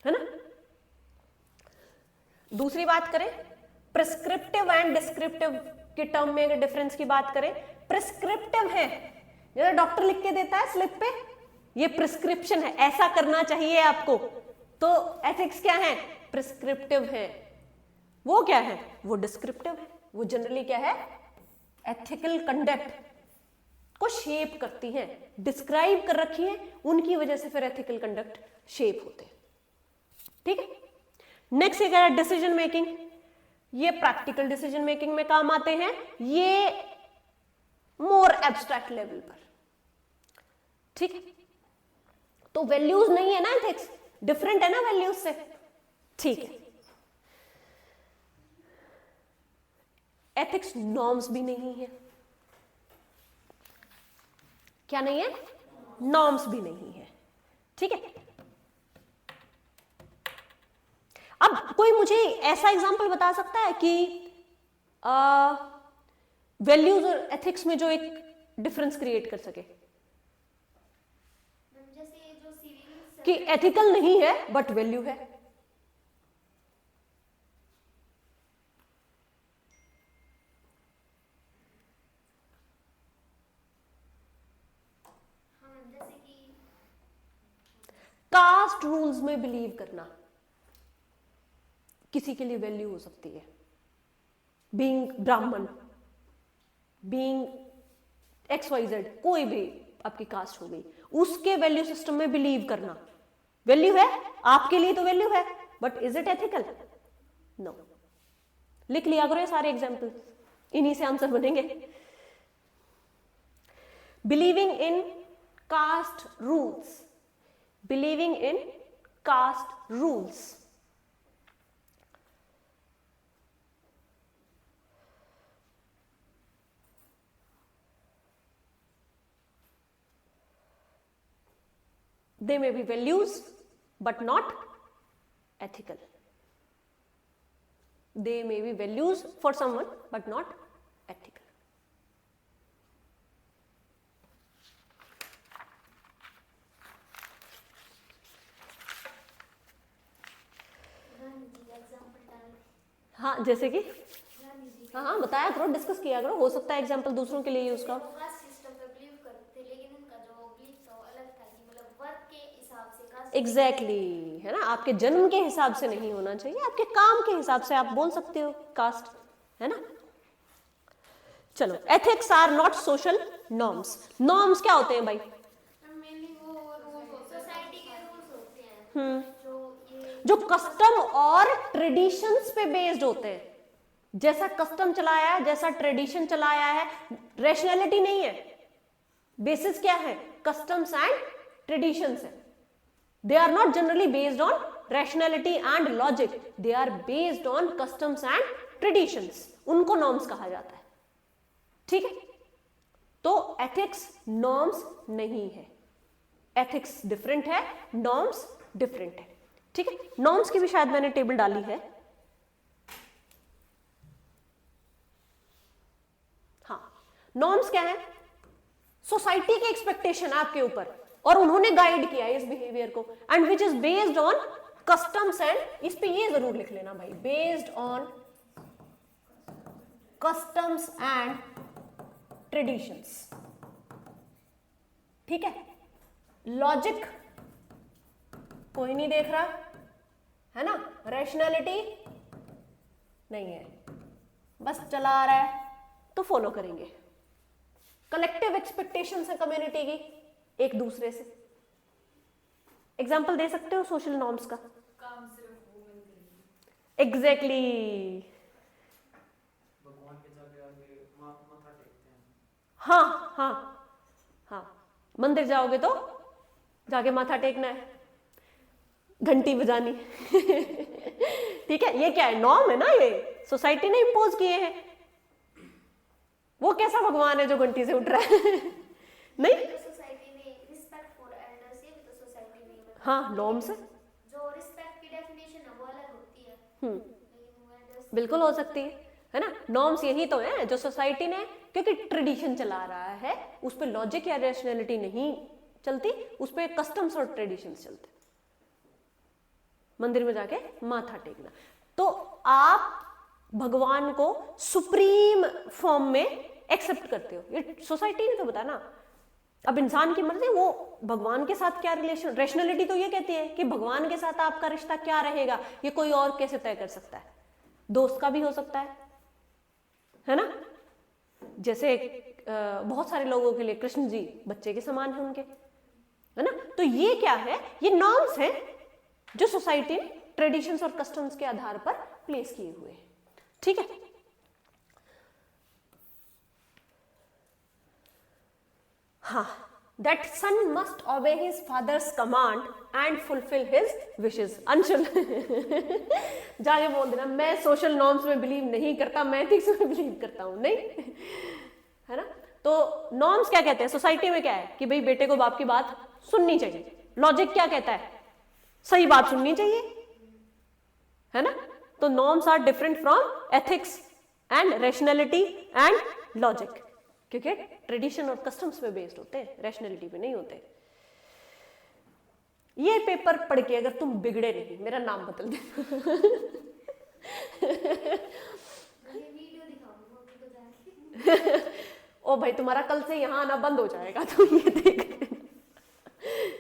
है ना। दूसरी बात करें, प्रिस्क्रिप्टिव एंड डिस्क्रिप्टिव के टर्म में अगर डिफरेंस की बात करें, प्रिस्क्रिप्टिव है, जैसे डॉक्टर लिख के देता है स्लिप पे, ये प्रिस्क्रिप्शन है, ऐसा करना चाहिए आपको, तो एथिक्स क्या है, प्रिस्क्रिप्टिव है। वो क्या है, वो डिस्क्रिप्टिव है, वो जनरली क्या है, एथिकल कंडक्ट को शेप करती हैं, डिस्क्राइब कर रखी है, उनकी वजह से फिर एथिकल कंडक्ट शेप होते हैं। ठीक है, नेक्स्ट ये क्या है, डिसीजन मेकिंग। ये प्रैक्टिकल डिसीजन मेकिंग में काम आते हैं, ये मोर एब्स्ट्रैक्ट लेवल पर। ठीक है, तो वैल्यूज नहीं है ना एथिक्स, डिफरेंट है ना वैल्यूज से। ठीक है, एथिक्स नॉर्म्स भी नहीं है। क्या नहीं है, नॉर्म्स भी नहीं है। ठीक है, अब कोई मुझे ऐसा एग्जांपल बता सकता है कि वैल्यूज और एथिक्स में जो एक डिफरेंस क्रिएट कर सके, जैसे जो सिविल कि एथिकल नहीं है बट वैल्यू है। हाँ, जैसे कि कास्ट रूल्स में बिलीव करना किसी के लिए वैल्यू हो सकती है, बीइंग ब्राह्मण, बीइंग XYZ, कोई भी आपकी कास्ट हो गई, उसके वैल्यू सिस्टम में बिलीव करना वैल्यू है, आपके लिए तो वैल्यू है, but is it ethical? No. लिख लिया करो ये सारे एग्जाम्पल, इन्हीं से आंसर बनेंगे। Believing in caste rules, believing in caste rules, they may be values but not ethical. They may be values for someone but not ethical. Gandhi ji का example डाल, हाँ, जैसे कि गांधी जी हाँ बताया करो, डिस्कस किया करो, हो सकता है एग्जाम्पल दूसरों के लिए यूज का। कास्ट सिस्टम पे बिलीव करते थे, लेकिन उनका जो बिलीव था वो अलग था, कि मतलब वर्क के हिसाब से कास्ट एग्जैक्टली है ना, आपके जन्म के हिसाब से नहीं होना चाहिए, आपके काम के हिसाब से आप बोल सकते हो कास्ट, है ना। चलो, ethics are not social norms. Norms क्या होते हैं भाई? मेनली वो रूल्स होते हैं सोसाइटी के रूल्स होते हैं जो ये जो कस्टम और ट्रेडिशंस पे बेस्ड होते हैं, जैसा कस्टम चलाया है, जैसा ट्रेडिशन चलाया है, रैशनैलिटी नहीं है। बेसिस क्या है? कस्टम्स एंड ट्रेडिशंस है। They are not generally based on rationality and logic, they are based on customs and traditions, उनको नॉर्म्स कहा जाता है। ठीक है, तो एथिक्स नॉर्म्स नहीं है, एथिक्स डिफरेंट है, नॉर्म्स डिफरेंट है। ठीक है, नॉर्म्स की भी शायद मैंने टेबल डाली है। हाँ, नॉर्म्स क्या है? सोसाइटी की एक्सपेक्टेशन आपके ऊपर, और उन्होंने गाइड किया इस बिहेवियर को, and which is based on customs and, इस पे ये जरूर लिख लेना भाई, based on customs and traditions. ठीक है, लॉजिक कोई नहीं देख रहा है ना, रैशनैलिटी नहीं है, बस चला आ रहा है तो फॉलो करेंगे। कलेक्टिव एक्सपेक्टेशंस है कम्युनिटी की एक दूसरे से। एग्जाम्पल दे सकते हो सोशल नॉर्म्स का? काम सिर्फ वुमेन के लिए। एग्जैक्टली। भगवान के जाके आगे माथा टेकते हैं। हाँ हाँ हाँ, मंदिर जाओगे तो जाके माथा टेकना है, घंटी बजानी ठीक है, ये क्या है? नॉर्म है ना ये। सोसाइटी ने इम्पोज किए हैं। वो कैसा भगवान है जो घंटी से उठ रहा है? नहीं, सोसाइटी ने रिस्पेक्ट फॉर एल्डर्स, ये भी तो सोसाइटी ने बताया। हाँ, नॉर्म्स है। जो रिस्पेक्ट की डेफिनेशन है वो अलग होती है, हम्म, लेकिन वो elders बिल्कुल हो सकती है ना। नॉर्म्स यही तो है जो सोसाइटी ने, क्योंकि ट्रेडिशन चला रहा है, उस पर लॉजिक या रैशनैलिटी नहीं चलती, उस पर कस्टम्स और ट्रेडिशंस चलते। मंदिर में जाके माथा टेकना, तो आप भगवान को सुप्रीम फॉर्म में एक्सेप्ट करते हो, ये सोसाइटी ने तो बताया ना। अब इंसान की मर्जी, वो भगवान के साथ क्या रिलेशन, रैशनैलिटी तो ये कहती है कि भगवान के साथ आपका रिश्ता क्या रहेगा, ये कोई और कैसे तय कर सकता है? दोस्त का भी हो सकता है ना। जैसे बहुत सारे लोगों के लिए कृष्ण जी बच्चे के समान है उनके, है ना। तो ये क्या है? ये नॉर्म्स हैं जो सोसाइटी ने ट्रेडिशंस और कस्टम्स के आधार पर प्लेस किए हुए हैं, ठीक है। हाँ, that son must obey his father's command and fulfil his wishes. Anshul जाके बोल देना, मैं सोशल नॉर्म्स में बिलीव नहीं करता, मैं एथिक्स में बिलीव करता हूं, नहीं, है ना। तो नॉर्म्स क्या कहते हैं? सोसाइटी में क्या है कि भाई बेटे को बाप की बात सुननी चाहिए। लॉजिक क्या कहता है? सही बात सुननी चाहिए, है ना। तो norms are different from ethics and rationality and logic, क्योंकि ट्रेडिशन और कस्टम्स पे बेस्ड होते हैं, रैशनैलिटी पे नहीं होते। ये पेपर पढ़ के अगर तुम बिगड़े नहीं, मेरा नाम बदल दे। ये वीडियो दिखाऊंगा मम्मी को जाके। ओ भाई, तुम्हारा कल से यहाँ आना बंद हो जाएगा, तुम ये देख लेना,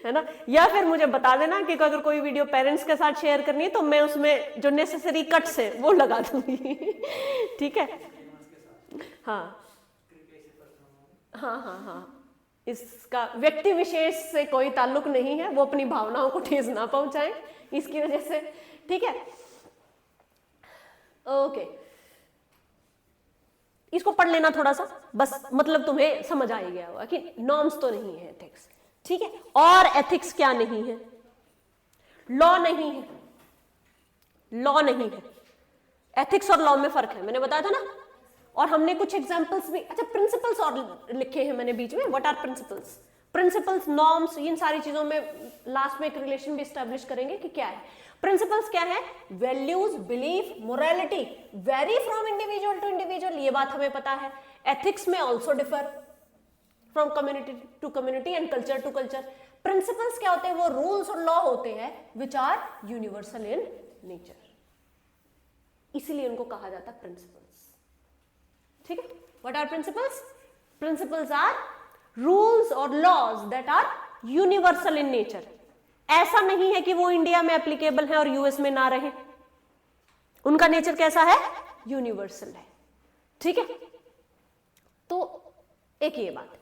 है ना। या फिर मुझे बता देना कि अगर कोई वीडियो पेरेंट्स के साथ शेयर करनी है तो मैं उसमें जो नेसेसरी कट्स है वो लगा दूंगी, ठीक है। हाँ हाँ हाँ हाँ, इसका व्यक्ति विशेष से कोई ताल्लुक नहीं है, वो अपनी भावनाओं को ठेस ना पहुंचाएं इसकी वजह से, ठीक है। ओके, इसको पढ़ लेना थोड़ा सा, बस मतलब तुम्हें समझ आ ही गया होगा कि नॉर्म्स तो नहीं है एथिक्स, ठीक है। और एथिक्स क्या नहीं है? लॉ नहीं है, लॉ नहीं है। एथिक्स और लॉ में फर्क है, मैंने बताया था ना। और हमने कुछ एग्जांपल्स भी, अच्छा प्रिंसिपल्स और लिखे हैं मैंने बीच में। What are principles? Principles, norms, इन सारी चीजों में लास्ट में एक रिलेशन भी एस्टेब्लिश करेंगे कि क्या है। प्रिंसिपल्स क्या है? Values, belief, morality vary from individual to individual, ये बात हमें पता है। एथिक्स में also differ from community to community and culture to culture. Principles क्या होते हैं? वो रूल्स और लॉ होते हैं which are universal in nature, इसीलिए उनको कहा जाता है प्रिंसिपल्स, ठीक है। What are principles? Principles are rules और laws that are universal in nature. ऐसा नहीं है कि वो इंडिया में एप्लीकेबल है और यूएस में ना रहे, उनका नेचर कैसा है? यूनिवर्सल है, ठीक है। तो एक ये बात,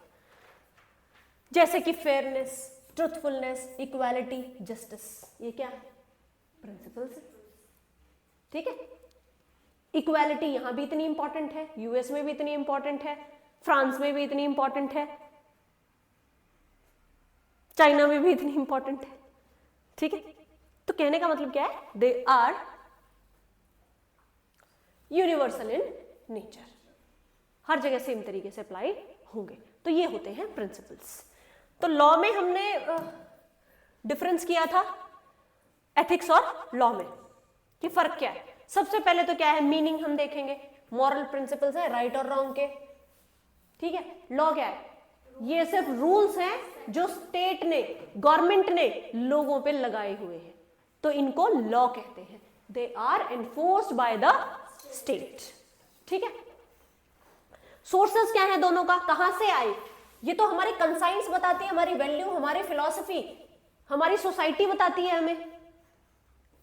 जैसे कि फेयरनेस, ट्रुथफुलनेस, इक्वालिटी, जस्टिस, ये क्या है? प्रिंसिपल्स है, ठीक है। इक्वालिटी यहां भी इतनी इंपॉर्टेंट है, यूएस में भी इतनी इंपॉर्टेंट है, फ्रांस में भी इतनी इंपॉर्टेंट है, चाइना में भी इतनी इंपॉर्टेंट है, ठीक है। तो कहने का मतलब क्या है? They are universal in nature, हर जगह सेम तरीके से अप्लाई होंगे। तो ये होते हैं प्रिंसिपल्स। तो लॉ में हमने डिफरेंस किया था एथिक्स और लॉ में, कि फर्क क्या है। सबसे पहले तो क्या है? मीनिंग हम देखेंगे। मॉरल प्रिंसिपल्स है राइट और रॉन्ग के, ठीक है। लॉ क्या है? ये सिर्फ रूल्स हैं जो स्टेट ने, गवर्नमेंट ने लोगों पे लगाए हुए हैं, तो इनको लॉ कहते हैं। They are enforced by the state, ठीक है। सोर्सेस क्या है दोनों का? कहां से आए? ये तो हमारी कंसाइंस बताती है, हमारी वैल्यू, हमारी फिलॉसफी, हमारी सोसाइटी बताती है हमें।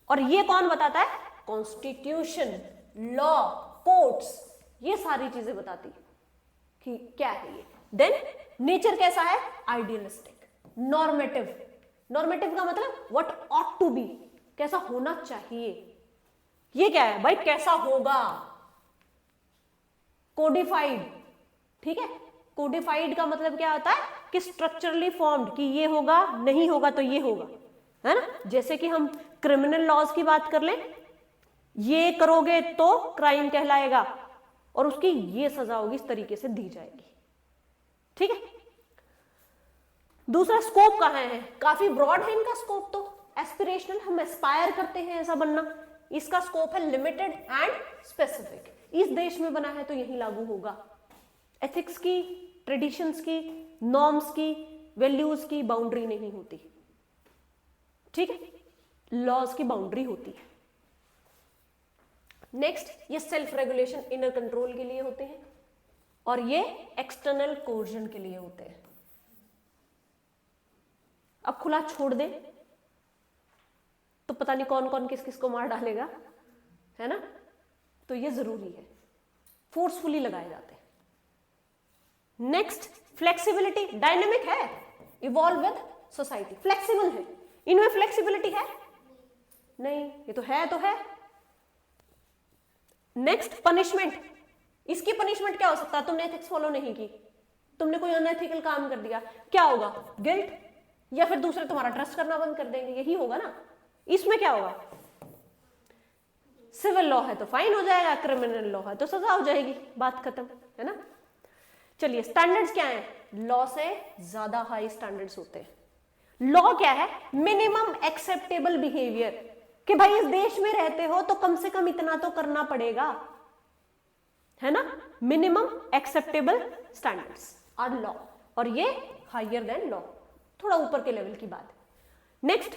और ये कौन बताता है? कॉन्स्टिट्यूशन, लॉ, कोर्ट्स, ये सारी चीजें बताती है कि क्या है ये। देन नेचर कैसा है? Idealistic, normative. नॉर्मेटिव का मतलब व्हाट ऑट टू बी, कैसा होना चाहिए। ये क्या है भाई? कैसा होगा। कोडिफाइड, ठीक है। कोडिफाइड का मतलब क्या होता है? कि स्ट्रक्चरली फॉर्म्ड, कि ये होगा, नहीं होगा तो ये होगा, है ना। जैसे कि हम क्रिमिनल लॉज की बात कर लें, ये करोगे तो क्राइम कहलाएगा और उसकी ये सजा होगी, इस तरीके से दी जाएगी। ठीक है। दूसरा स्कोप कहाँ है, काफी ब्रॉड है इनका स्कोप, तो एस्पिरेशनल, हम एस्पायर करते हैं ऐसा बनना। इसका स्कोप है लिमिटेड एंड स्पेसिफिक, इस देश में बना है तो यही लागू होगा। एथिक्स की, ट्रेडिशंस की, नॉर्म्स की, वैल्यूज की बाउंड्री नहीं होती। ठीक है, लॉज की बाउंड्री होती है। नेक्स्ट, ये सेल्फ रेगुलेशन, इनर कंट्रोल के लिए होते हैं और ये एक्सटर्नल कोर्जन के लिए होते हैं। अब खुला छोड़ दे तो पता नहीं कौन कौन किस किस को मार डालेगा, है ना, तो ये जरूरी है, फोर्सफुली लगाए जाते हैं। नेक्स्ट, फ्लेक्सिबिलिटी, डायनेमिक है, इवॉल्व विद सोसाइटी, फ्लेक्सिबल है। इनमें फ्लेक्सिबिलिटी है नहीं, ये तो है। नेक्स्ट, पनिशमेंट, इसकी पनिशमेंट क्या हो सकता है, तुमने एथिक्स फॉलो नहीं की, तुमने कोई अनएथिकल काम कर दिया, क्या होगा, गिल्ट, या फिर दूसरे तुम्हारा ट्रस्ट करना बंद कर देंगे, यही होगा ना। इसमें क्या होगा, सिविल लॉ है तो फाइन हो जाएगा, क्रिमिनल लॉ है तो सजा हो जाएगी, बात खत्म, है ना। चलिए, स्टैंडर्ड्स क्या हैं, लॉ से ज्यादा हाई स्टैंडर्ड्स होते हैं। लॉ क्या है, मिनिमम एक्सेप्टेबल बिहेवियर, कि भाई इस देश में रहते हो तो कम से कम इतना तो करना पड़ेगा, है ना। Minimum acceptable standards are law, और ये हायर देन लॉ, थोड़ा ऊपर के लेवल की बात। नेक्स्ट,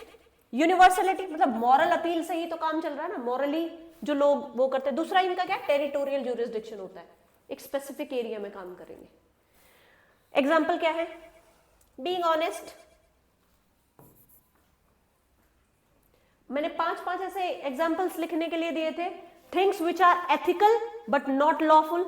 यूनिवर्सलिटी, मतलब मॉरल अपील से ही तो काम चल रहा है ना, मॉरली जो लोग वो करते हैं। दूसरा इनका क्या, टेरिटोरियल ज्यूरिसडिक्शन होता है, एक स्पेसिफिक एरिया में काम करेंगे। एग्जाम्पल क्या है, बीइंग ऑनेस्ट, मैंने 5 ऐसे एग्जाम्पल्स लिखने के लिए दिए थे। Things which are ethical but not lawful,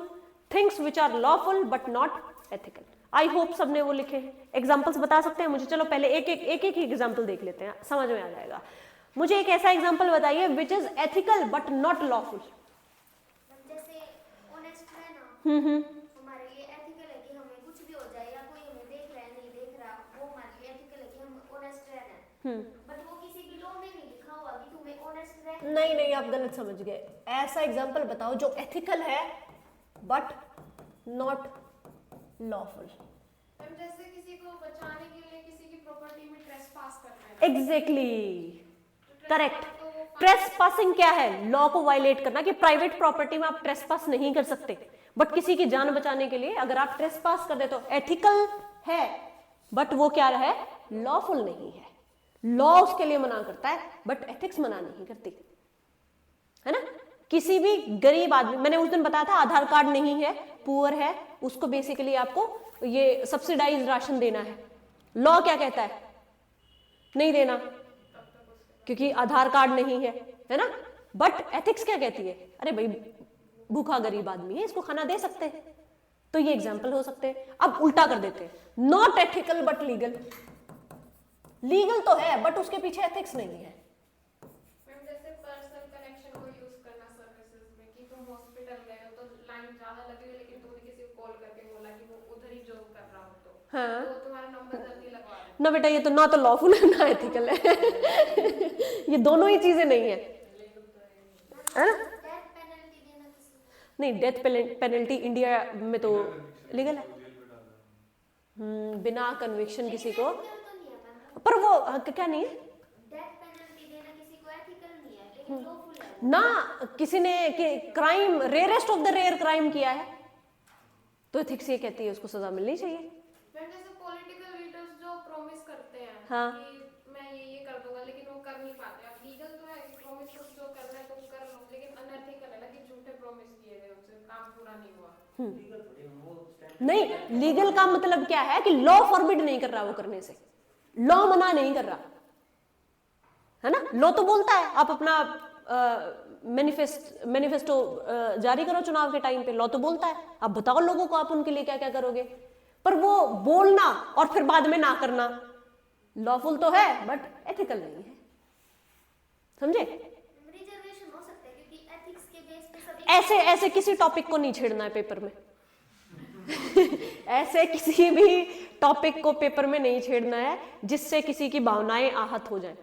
things which are lawful but not ethical. I hope सबने वो लिखे हैं। एग्जाम्पल्स बता सकते हैं मुझे, चलो पहले एक एक एग्जाम्पल देख लेते हैं, समझ में आ जाएगा। मुझे एक ऐसा एग्जाम्पल बताइए which is ethical but not lawful. जैसे ऑनेस्ट रहना हमारे लिए एथिकल है कि हमें कुछ भी हो जाए या कोई हमें देख रहा है नहीं देख रहा, वो हमारे लिए एथिकल है कि हम ऑनेस्ट रहना है। बट वो किसी भी लॉ में नहीं लिखा हुआ कि तुम्हें ऑनेस्ट रहना। नहीं, आप गलत समझ गए। ऐसा एग्जाम्पल बताओ जो एथिकल है बट नॉट लॉफुल। जैसे किसी को बचाने के लिए किसी की प्रॉपर्टी में ट्रेसपास करना है। Exactly, correct. ट्रेसपासिंग क्या है, लॉ को वायलेट करना, कि प्राइवेट प्रॉपर्टी में आप ट्रेसपास नहीं कर सकते, बट किसी की जान बचाने के लिए अगर आप ट्रेसपास कर दे तो एथिकल है, बट वो क्या है, लॉफुल नहीं है। लॉ उसके लिए मना करता है बट एथिक्स मना नहीं करती, है ना। किसी भी गरीब आदमी, मैंने उस दिन बताया था आधार कार्ड नहीं है, पुअर है, उसको बेसिकली आपको ये सब्सिडाइज राशन देना है। लॉ क्या कहता है, नहीं देना, क्योंकि आधार कार्ड नहीं है ना। बट एथिक्स क्या कहती है, अरे भाई भूखा गरीब आदमी है, इसको खाना दे सकते हैं। तो ये एग्जाम्पल हो सकते हैं। अब उल्टा कर देते हैं, not ethical but legal. Legal तो है बट उसके पीछे एथिक्स नहीं है। जैसे पर्सनल कनेक्शन को यूज करना सर्विसेज में, कि तुम हॉस्पिटल गए हो तो लाइन ज्यादा लगी हुई, लेकिन तुमने किसी को कॉल करके बोला कि वो उधर ही जॉब कर रहा हो, हाँ, तो तुम्हारा नंबर जल्दी लगवा रहे। ना बेटा, ये तो ना तो लॉफुल है ना एथिकल है। ये दोनों ही चीजें नहीं है, है ना। डेथ पेनल्टी देना किसी को, नहीं, डेथ पेनल्टी इंडिया में तो लीगल है। बिना कन्विक्शन किसी को, तो नहीं है मैम। पर वो क्या नहीं है डेथ पेनल्टी देना किसी को एथिकल नहीं है, लेकिन लॉफुल है। ना। किसी ने crime, rarest of the rare crime किया है तो एथिक्स ये कहती है उसको सजा मिलनी चाहिए। मैम जैसे पॉलिटिकल लीडर्स जो प्रॉमिस करते हैं हाँ। कि मैं ये कर दूंगा, लेकिन वो कर नहीं पाते। अब लीगल तो है कि प्रॉमिस जो करना है तुम कर लो, लेकिन अनएथिकल है ना कि झूठे प्रॉमिस किए गए, उनसे काम पूरा नहीं हुआ। नहीं, लीगल का मतलब क्या है कि लॉ फॉरबिड नहीं कर रहा वो करने से, लॉ मना नहीं कर रहा, है ना। लॉ तो बोलता है आप अपना मैनिफेस्टो जारी करो चुनाव के टाइम पे, लॉ तो बोलता है आप बताओ लोगों को आप उनके लिए क्या क्या करोगे, पर वो बोलना और फिर बाद में ना करना लॉफुल तो है बट एथिकल नहीं है, समझे। रिजर्वेशन हो सकता है क्योंकि एथिक्स के बेस पे सभी ऐसे किसी टॉपिक को नहीं छेड़ना है पेपर में। ऐसे किसी भी टॉपिक को पेपर में नहीं छेड़ना है जिससे किसी की भावनाएं आहत हो जाएं।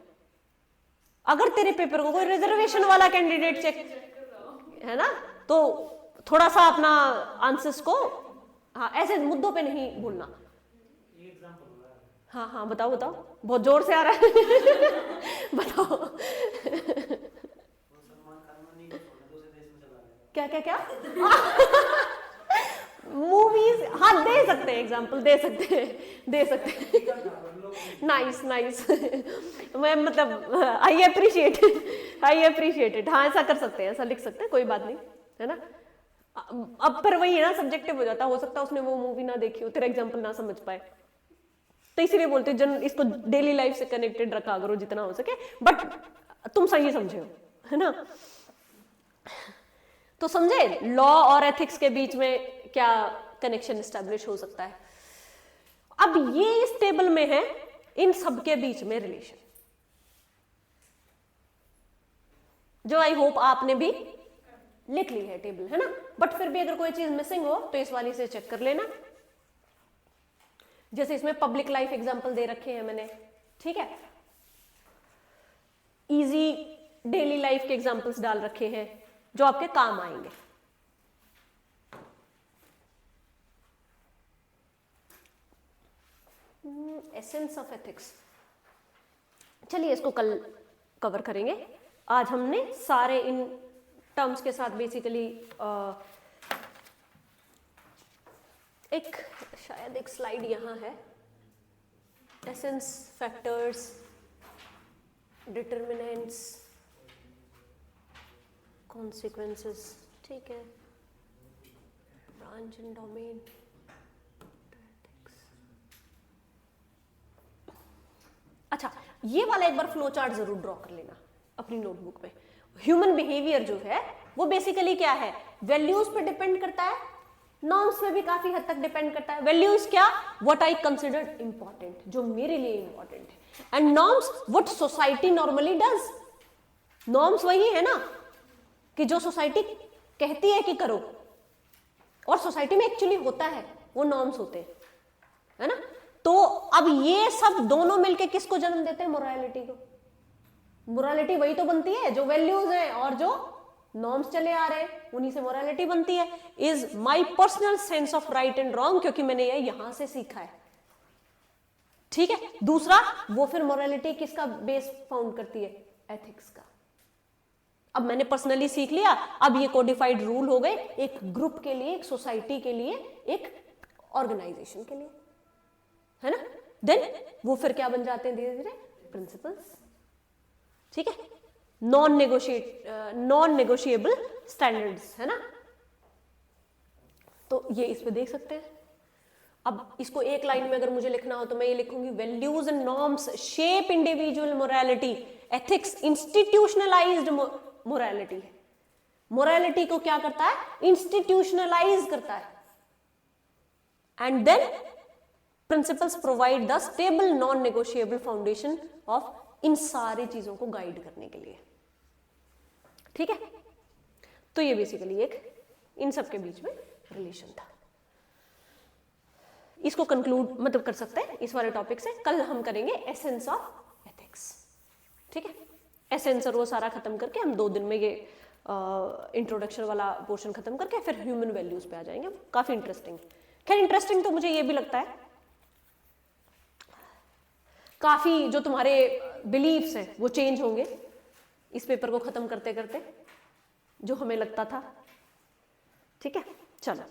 अगर तेरे पेपर को कोई रिजर्वेशन वाला कैंडिडेट चेक है ना, तो थोड़ा सा अपना आंसर्स को हाँ ऐसे मुद्दों पे नहीं बोलना। ये एग्जांपल हो रहा है। हाँ हाँ बताओ बताओ, बहुत जोर से आ रहा है बताओ। वो सलमान खान ने नहीं छोड़ा, दूसरे देश में चला गया। क्या क्या क्या मूवीज, हाँ दे सकते हैं एग्जाम्पल, दे सकते हैं नाइस नाइस मैं मतलब आई अप्रिशिएट इट। हाँ ऐसा कर सकते हैं, ऐसा लिख सकते हैं, कोई बात नहीं है ना। अब पर वही है ना, सब्जेक्टिव हो जाता है, हो सकता है उसने वो मूवी ना देखी हो, तेरा एग्जाम्पल ना समझ पाए, तो इसीलिए बोलते जन इसको डेली लाइफ से कनेक्टेड रखा करो जितना हो सके, बट तुम सही समझे हो है ना। तो समझे लॉ और एथिक्स के बीच में क्या कनेक्शन एस्टेब्लिश हो सकता है। अब ये इस टेबल में है इन सब के बीच में रिलेशन, जो आई होप आपने भी लिख ली है टेबल, है ना। बट फिर भी अगर कोई चीज मिसिंग हो तो इस वाली से चेक कर लेना। जैसे इसमें पब्लिक लाइफ एग्जांपल दे रखे हैं मैंने, ठीक है, इजी डेली लाइफ के एग्जांपल्स डाल रखे हैं जो आपके काम आएंगे। एसेंस ऑफ एथिक्स, चलिए इसको कल कवर करेंगे। आज हमने सारे इन टर्म्स के साथ बेसिकली एक शायद एक स्लाइड यहां है, एसेंस, फैक्टर्स, डिटर्मिनेंट्स, कॉन्सिक्वेंसेस, ठीक है, ब्रांच एंड डोमेन, अच्छा ये वाला एक बार फ्लो चार्ट जरूर ड्रॉ कर लेना अपनी नोटबुक में। ह्यूमन बिहेवियर जो है वो बेसिकली क्या है, वैल्यूज पे डिपेंड करता है, नॉर्म्स पे भी काफी हद तक डिपेंड करता है। वैल्यूज क्या, व्हाट आई कंसिडर इंपॉर्टेंट, जो मेरे लिए इंपॉर्टेंट है, and norms what society normally does. Norms वही है ना कि जो सोसाइटी कहती है कि करो, और सोसाइटी में एक्चुअली होता है, वो नॉर्म्स होते हैं, है ना। तो अब ये सब दोनों मिलके किसको जन्म देते हैं, मोरालिटी को। मोरालिटी वही तो बनती है जो वैल्यूज हैं और जो नॉर्म्स चले आ रहे हैं, उन्हीं से मोरालिटी बनती है। Is my personal sense of right and wrong, क्योंकि मैंने ये यहां से सीखा है, ठीक है। दूसरा, वो फिर मोरालिटी किसका बेस फाउंड करती है, एथिक्स का। अब मैंने पर्सनली सीख लिया, अब ये कोडिफाइड रूल हो गए एक ग्रुप के लिए, एक सोसाइटी के लिए, एक ऑर्गेनाइजेशन के लिए, है ना। देन वो फिर क्या बन जाते हैं धीरे धीरे, प्रिंसिपल्स, ठीक है, नॉन नेगोशिएबल स्टैंडर्ड्स, है ना। तो ये इस पे देख सकते हैं। अब इसको एक लाइन में अगर मुझे लिखना हो तो मैं ये लिखूंगी, values and norms shape individual morality, ethics institutionalised morality है। मोरालिटी को क्या करता है, इंस्टीट्यूशनलाइज करता है, and then principles provide the stable non negotiable foundation of इन सारी चीजों को गाइड करने के लिए, ठीक है। तो ये बेसिकली एक इन सब के बीच में रिलेशन था। इसको कंक्लूड मतलब कर सकते हैं इस वाले टॉपिक से। कल हम करेंगे एसेंस ऑफ एथिक्स, ठीक है। एसेंस और वो सारा खत्म करके हम 2 दिन में ये इंट्रोडक्शन वाला पोर्शन खत्म करके फिर ह्यूमन वैल्यूज पे आ जाएंगे। काफी इंटरेस्टिंग, खैर इंटरेस्टिंग तो मुझे ये भी लगता है, काफी जो तुम्हारे बिलीव्स हैं वो चेंज होंगे इस पेपर को खत्म करते करते, जो हमें लगता था, ठीक है। चलो।